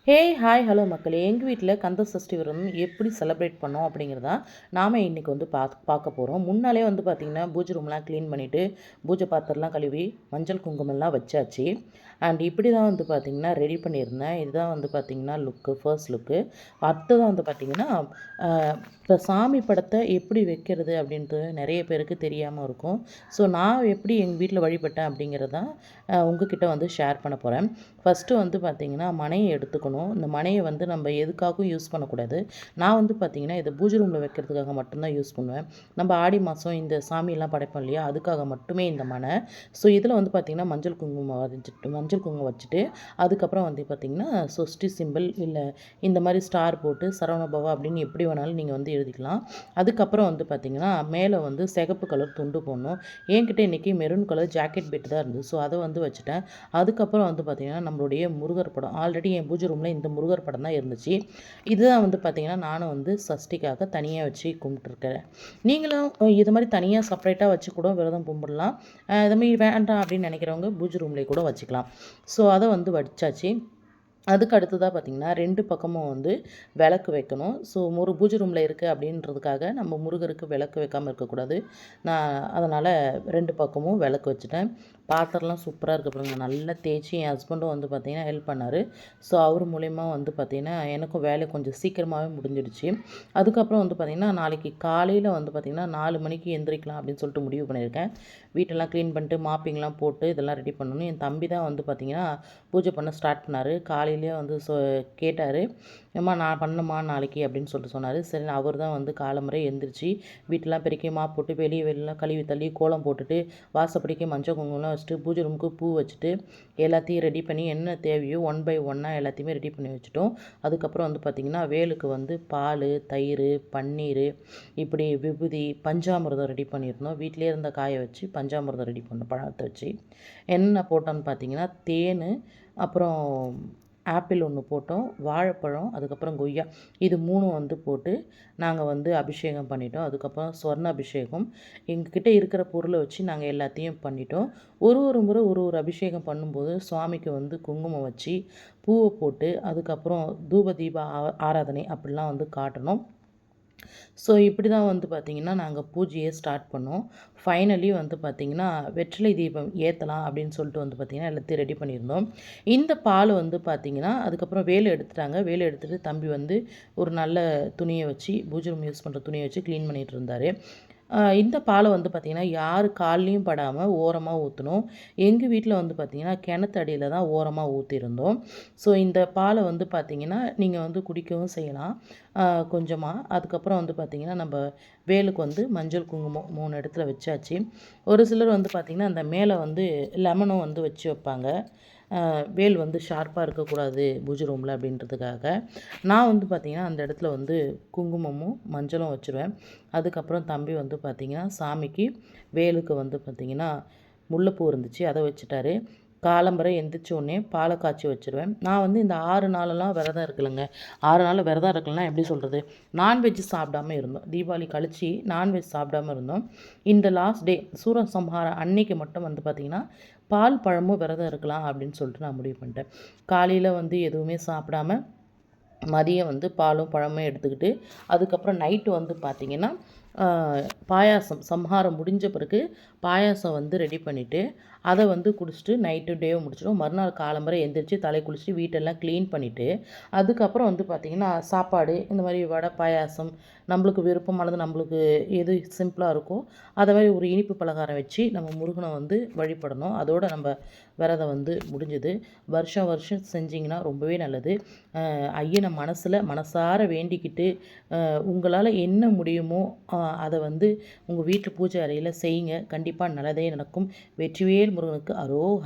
Hi hello மக்களே, எங்கள் வீட்டில் கந்த சஷ்டி விரதம் எப்படி செலிப்ரேட் பண்ணோம் அப்படிங்கிறதா நாம் இன்றைக்கி வந்து பார்க்க போகிறோம். முன்னாலே வந்து பார்த்திங்கன்னா பூஜை ரூம்லாம் க்ளீன் பண்ணிவிட்டு பூஜை பாத்திரம்லாம் கழுவி மஞ்சள் குங்குமம்லாம் வச்சாச்சு. அண்ட் இப்படி தான் வந்து பார்த்திங்கன்னா ரெடி பண்ணியிருந்தேன். இதுதான் வந்து பார்த்திங்கன்னா ஃபர்ஸ்ட் லுக்கு. அடுத்ததான் வந்து பார்த்திங்கன்னா இப்போ சாமி படத்தை எப்படி வைக்கிறது அப்படின்ட்டு நிறைய பேருக்கு தெரியாமல் இருக்கும். ஸோ நான் எப்படி எங்கள் வீட்டில் வழிபட்டேன் அப்படிங்கிறதான் உங்ககிட்ட வந்து ஷேர் பண்ண போகிறேன். ஃபஸ்ட்டு வந்து பார்த்திங்கன்னா மனையை எடுத்துக்கணும். இந்த மனையை வந்து நம்ம எதுக்காகவும் யூஸ் பண்ணக்கூடாது. நான் வந்து பார்த்திங்கன்னா இதை பூஜை ரூமில் வைக்கிறதுக்காக மட்டும்தான் யூஸ் பண்ணுவேன். நம்ம ஆடி மாதம் இந்த சாமியெல்லாம் படைப்போம் இல்லையா, அதுக்காக மட்டுமே இந்த மனை. ஸோ இதில் வந்து பார்த்திங்கன்னா மஞ்சள் குங்குமம் வச்சுட்டு அதுக்கப்புறம் வந்து பார்த்திங்கன்னா சொஸ்டி சிம்பிள் இல்லை இந்த மாதிரி ஸ்டார் போட்டு சரவணபவா அப்படின்னு எப்படி வேணாலும் நீங்கள் வந்து எழுதிக்கலாம். அதுக்கப்புறம் வந்து பார்த்திங்கன்னா மேலே வந்து சிகப்பு கலர் துண்டு போடணும். என்கிட்ட இன்றைக்கி மெரூன் கலர் ஜாக்கெட் பெட் தான் இருந்தது. ஸோ அதை வந்து வச்சுட்டேன். அதுக்கப்புறம் வந்து பார்த்திங்கன்னா நம்மளுடைய முருகர் படம், ஆல்ரெடி என் பூஜை ரூமில் இந்த முருகர் படம் தான் இருந்துச்சு. இதுதான் வந்து பார்த்திங்கன்னா நானும் வந்து சஷ்டிக்காக தனியாக வச்சு கும்பிட்டுருக்கேன். நீங்களும் இது மாதிரி தனியாக செப்பரேட்டாக வச்சு கூட விரதம் கும்பிடலாம். இது மாதிரி வேண்டாம் அப்படின்னு நினைக்கிறவங்க பூஜை ரூம்லேயே கூட வச்சுக்கலாம். ஸோ அதை வந்து வச்சாச்சு. அதுக்கு அடுத்ததாக பார்த்திங்கன்னா 2 பக்கமும் வந்து விளக்கு வைக்கணும். ஸோ ஒரு பூஜை ரூமில் இருக்குது அப்படின்றதுக்காக நம்ம முருகருக்கு விளக்கு வைக்காமல் இருக்கக்கூடாது. நான் அதனால் 2 பக்கமும் விளக்கு வச்சுட்டேன். பாத்திரம்லாம் சூப்பராக இருக்குது பாருங்க. நல்லா தேய்ச்சி என் ஹஸ்பண்டும் வந்து பார்த்திங்கன்னா ஹெல்ப் பண்ணார். ஸோ அவர் மூலிமா வந்து பார்த்திங்கன்னா எனக்கும் வேலை கொஞ்சம் சீக்கிரமாகவே முடிஞ்சிடுச்சு. அதுக்கப்புறம் வந்து பார்த்திங்கன்னா நாளைக்கு காலையில் வந்து பார்த்திங்கன்னா 4 மணிக்கு எந்திரிக்கலாம் அப்படின்னு சொல்லிட்டு முடிவு பண்ணியிருக்கேன். வீட்டெல்லாம் க்ளீன் பண்ணிட்டு மாப்பிங்லாம் போட்டு இதெல்லாம் ரெடி பண்ணணும். என் தம்பி தான் வந்து பார்த்திங்கன்னா பூஜை பண்ண ஸ்டார்ட் பண்ணார். காலையிலேயே வந்து கேட்டார், ஏம்மா நான் பண்ணணுமா நாளைக்கு அப்படின்னு சொல்லிட்டு சொன்னார். சரி, அவர் தான் வந்து காலம்பறை எழுந்திரிச்சு வீட்டெல்லாம் பெருக்கி போட்டு வெளியெல்லாம் கழுவி தள்ளி கோலம் போட்டுட்டு வாசப்படிக்கு மஞ்சள் குங்குமம்லாம் வச்சுட்டு பூஜை ரூமுக்கு பூ வச்சுட்டு எல்லாத்தையும் ரெடி பண்ணி என்ன தேவையோ 1 பை 1 எல்லாத்தையுமே ரெடி பண்ணி வச்சுட்டோம். அதுக்கப்புறம் வந்து பார்த்திங்கன்னா வேலுக்கு வந்து பால், தயிர், பன்னீர், இப்படி விபூதி, பஞ்சாமிர்தம் ரெடி பண்ணியிருந்தோம். வீட்டிலே இருந்த காயை வச்சு பஞ்சாமிர்தம் ரெடி பண்ணோம். பழத்தை வச்சு என்ன போட்டோன்னு பார்த்திங்கன்னா தேன், அப்புறம் ஆப்பிள் ஒன்று போட்டோம், வாழைப்பழம், அதுக்கப்புறம் கொய்யா, இது 3 வந்து போட்டு நாங்கள் வந்து அபிஷேகம் பண்ணிட்டோம். அதுக்கப்புறம் சொர்ண அபிஷேகம் எங்ககிட்ட இருக்கிற பொருளை வச்சு நாங்கள் எல்லாத்தையும் பண்ணிட்டோம். ஒரு முறை ஒரு அபிஷேகம் பண்ணும்போது சுவாமிக்கு வந்து குங்குமம் வச்சு பூவை போட்டு அதுக்கப்புறம் தூப தீப ஆராதனை அப்படிலாம் வந்து காட்டணும். ஸோ இப்படி தான் வந்து பார்த்திங்கன்னா நாங்கள் பூஜையை ஸ்டார்ட் பண்ணோம். ஃபைனலி வந்து பார்த்திங்கன்னா வெற்றிலை தீபம் ஏற்றலாம் அப்படின்னு சொல்லிட்டு வந்து பார்த்திங்கன்னா எல்லாத்தையும் ரெடி பண்ணியிருந்தோம். இந்த பால் வந்து பார்த்திங்கன்னா அதுக்கப்புறம் வேலை எடுத்துட்டாங்க. வேலை எடுத்துகிட்டு தம்பி வந்து ஒரு நல்ல துணியை வச்சு பூஜை ரூம் யூஸ் பண்ணுற துணியை வச்சு க்ளீன் பண்ணிகிட்டு இருந்தார். இந்த பாலை வந்து பார்த்திங்கன்னா யார் கால்லையும் படாமல் ஓரமாக ஊற்றணும். எங்கள் வீட்டில் வந்து பார்த்திங்கன்னா கிணத்து அடியில் தான் ஓரமாக ஊற்றிருந்தோம். ஸோ இந்த பாலை வந்து பார்த்திங்கன்னா நீங்கள் வந்து குடிக்கவும் செய்யலாம் கொஞ்சமாக. அதுக்கப்புறம் வந்து பார்த்திங்கன்னா நம்ம வேலுக்கு வந்து மஞ்சள் குங்குமம் 3 இடத்துல வச்சாச்சு. ஒரு சிலர் வந்து பார்த்திங்கன்னா அந்த மேலே வந்து லெமனும் வந்து வச்சு வைப்பாங்க. வேல் வந்து ஷார்ப்பாக இருக்கக்கூடாது பூஜை ரூமில் அப்படின்றதுக்காக. நான் வந்து பார்த்திங்கன்னா அந்த இடத்துல வந்து குங்குமமும் மஞ்சளும் வச்சுருவேன். அதுக்கப்புறம் தம்பி வந்து பார்த்திங்கன்னா சாமிக்கு வேலுக்கு வந்து பார்த்திங்கன்னா முல்லைப்பூ இருந்துச்சு, அதை வச்சுட்டாரு. காலம்பறை எந்திரிச்சோடனே பாலை காய்ச்சி வச்சுருவேன். நான் வந்து இந்த 6 நாளெல்லாம் விரதம் இருக்கலைங்க. 6 நாள் விரதம் இருக்கலைன்னா எப்படி சொல்கிறது, நான்வெஜ் சாப்பிடாமல் இருந்தோம். தீபாவளி கழிச்சு நான்வெஜ் சாப்பிடாமல் இருந்தோம். இந்த லாஸ்ட் டே சூரசம்ஹாரம் அன்னைக்கு மட்டும் வந்து பார்த்திங்கன்னா பால் பழமும் விரதம் இருக்கலாம் அப்படின்னு சொல்லிட்டு நான் முடிவு பண்ணிட்டேன். காலையில் வந்து எதுவுமே சாப்பிடாம மதியம் வந்து பாலும் பழமும் எடுத்துக்கிட்டு அதுக்கப்புறம் நைட்டு வந்து பார்த்திங்கன்னா பாயாசம் சம்ஹாரம் முடிஞ்ச பிறகு பாயாசம் வந்து ரெடி பண்ணிவிட்டு அதை வந்து குடிச்சிட்டு நைட்டு டேவை முடிச்சிடும். மறுநாள் காலம்பறை எந்திரிச்சு தலை குளிச்சுட்டு வீட்டெல்லாம் க்ளீன் பண்ணிவிட்டு அதுக்கப்புறம் வந்து பார்த்திங்கன்னா சாப்பாடு இந்த மாதிரி வடை, பாயாசம், நம்மளுக்கு விருப்பமானது, நம்மளுக்கு எது சிம்பிளாக இருக்கோ அதை மாதிரி ஒரு இனிப்பு பலகாரம் வச்சு நம்ம முருகனை வந்து வழிபடணும். அதோடு நம்ம விரதம் வந்து முடிஞ்சுது. வருஷம் வருஷம் செஞ்சிங்கன்னா ரொம்பவே நல்லது. ஐயனை மனசார வேண்டிக்கிட்டு உங்களால் என்ன முடியுமோ அதை வந்து உங்கள் வீட்டு பூஜை அறையில் செய்யுங்க. கண்டிப்பாக நல்லதே நடக்கும். வெற்றிவேல் முருகனுக்கு அரோகரா.